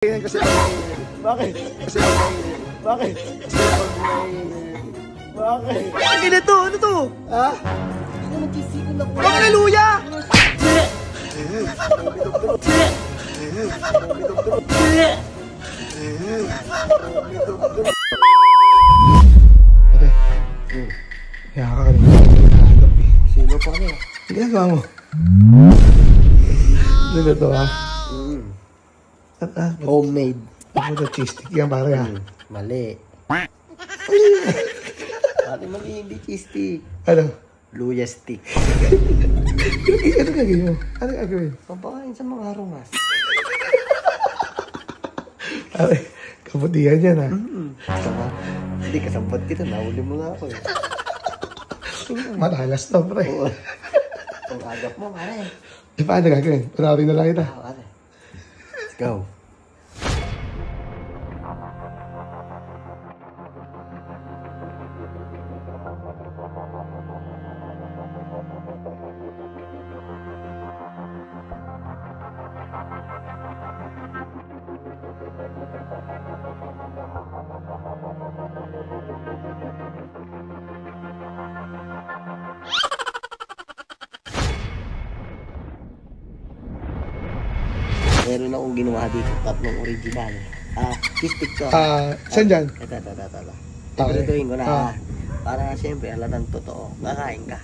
Kasi bakit? Kasi bakit? Bakit? Ang ganito, ano to? Ha? Ano nagsisikon ako? Bakit luya? Kaya ka rin nahanap eh. Sino pa kami? Ang ginagawa mo? Ano to ha? Homemade. Ako ito cheese stick yan pare ha? Mali. Mali, hindi cheese stick. Ano? Luya stick. Ano gagawin mo? Ano gagawin? Pabakain sa mga harungas. Pare, kabutihan yan ha? Hindi kasambot kita, nahuli mo nga ako eh. Matalas to pre. Ang agap mo, pare. E paano gagawin? Panawin na lang kita. Pare. Let's go. Meron akong ginawa dito, tatlong original. Cheese stick to. Saan dyan? Ito. Siguraduhin ko na. Para siyempre, halatang totoo. Kakain ka.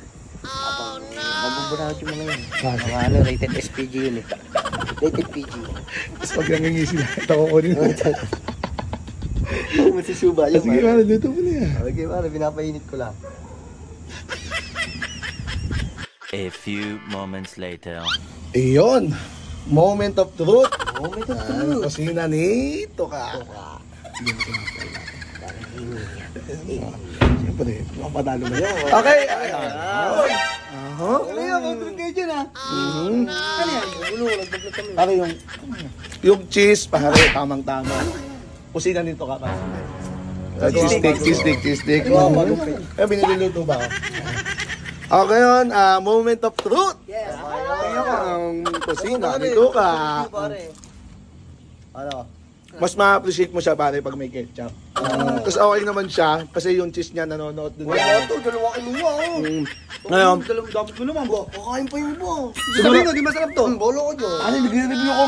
Habang mabubunawat yung mga yun. Mga ano, rated SPG yun eh. Rated PG. Tapos pag nangingisin na, ito kukunin mo. Oo, masisuba yun. Sige, pare, dito mo na yan. Okay, pare, pinapainit ko lang. A few moments later. Iyon. Moment of truth. Moment of truth. Kusina nito ka. Siyempre, mapanalo na yun. Okay. Ano yan? Mag-drink kayo dyan ha? Ano yan? Ulo, nagbablog kami. Pare, yung cheese, pare, tamang-tama. Kusina nito ka pa. Cheese stick. Eh, biniluluto ba ako? Okay yun, moment of truth. Yes. Ang kusina, dito ka. Ano? Mas ma-appreciate mo siya pare pag may ketchup. Tapos okay naman siya kasi yung cheese niya nanonood dun. Wala to, dalawa kinuha oh. Ngayon, Dalawang dapat mo naman ba? Kakain pa yung iba. Siguro- Sabihin mo, di masarap to. Bolo ko dyan. ano, nag-review ko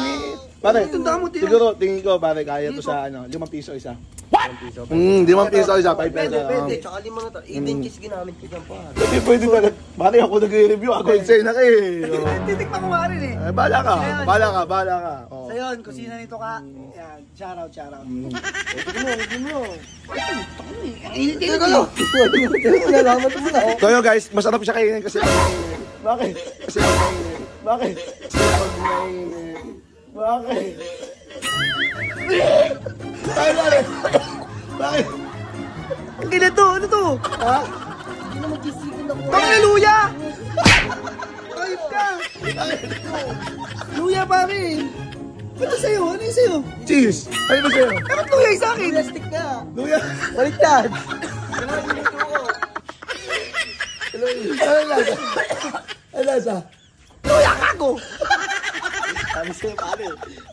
pare, Tandaan mo, siguro tingin ko pare kaya to sa ano, 5 piso isa. 5 piso isa, 5 peso. Pwede. Tsaka lima na to. 18 cheese ginamit ko dyan pa. Hindi pwede talaga. Pare ako nag-review, ako insane na kayo. Titikman ko nga rin eh. Bahala ka. So yun, kusina nito ka. Yan, shoutout. Tignan mo. Ang init-init Teka lang. Nalaman mo na. So yun guys, masarap siya kainin kasi bakit? Kasi bakit? Bakit? Bakit? Ang ganito, ano to? Ha? Hindi na magsisikon ako. Bakit luya? Ayop ka. Luya pa rin. Ano sa'yo? Ano yung sa'yo? Cheese! Ano ba sa'yo? Bakit luya yung sa'kin? Plastic na. Luya! Baliktad. Ano lasa? Ano lasa? Luya ka ko. Sabi sa'yo pare.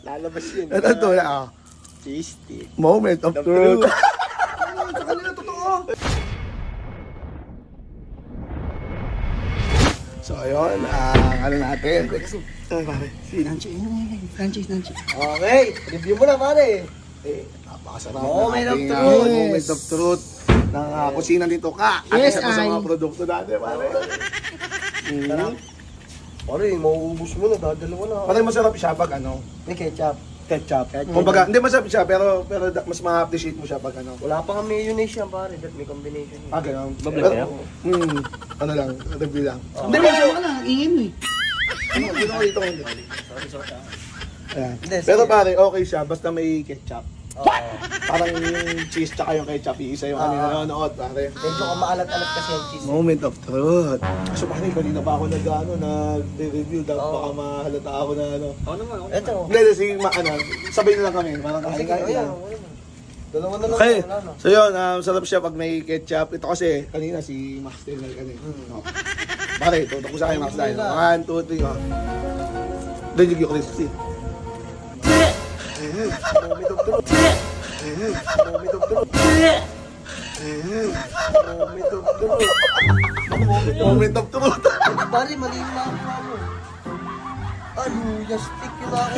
Lalabas yun. Ito to na Cheese stick. moment of truth. Sa kanila totoo. So ayun, ano natin? Ay pare. Nancy. Okay. Review mo na pare. Napakasarap Moment of ating, truth. moment of truth ng kusina dito ka. At Yes, isa pa sa ay. mga produkto natin pare. Pare, mauubos mo na. Dadalawa na. Pare masarap siya pag ano, May ketchup. ketchup. Kumbaga, hindi masarap siya pero mas ma-appreciate mo siya pag ano. Wala pa nga mayonnaise yan pare. That may combination yun. Ganun. Babalik kayo? Ano lang, review lang. Hindi mo siya na. Ingin mo eh. Ano, dito ko dito. Ayan. Hindi, Pero sige. pare, okay siya basta may ketchup. Parang yung cheese tsaka yung ketchup, iisa yung kanina nanonood, pare. Medyo ka maalat-alat kasi yung cheese. Moment of truth. So pare, kanina pa ako nag-review, dapat baka mahalata ako na ano. Ito. Hindi, sige, sabay na lang kami, parang Sige, kain ayan. lang. Dalawa na lang. Okay, Wala na. so yun, sarap siya pag may ketchup. Ito kasi, kanina si Max Taylor kanina. No. Pare, tutok ko sa akin, Max Taylor. 1, 2, 3, oh. Then you crispy. Moment of truth. Moment of truth. Moment of truth. Moment of truth. Pare, mali yung nakakuha mo. Luya stick yun ako.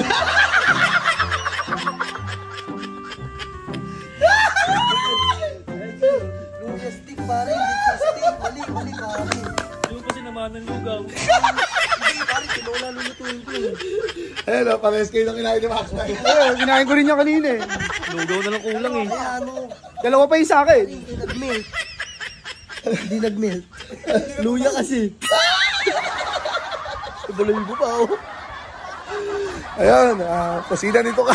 Luya stick, pare. Hindi stick. Mali pare. Yung kasi naman ng lugaw. Hindi, pare. Tinola lulutuin ko eh. Ayun, pares kayo na kinain ni Max. Kinain ko rin niya kanina eh. Lugaw na lang kulang eh. Kaya ano, Dalawa pa yung sa akin. hindi nag-melt. Hindi nag-melt. Luya kasi. Ibaloy mo pa oh. Ayun, kusina nito ka.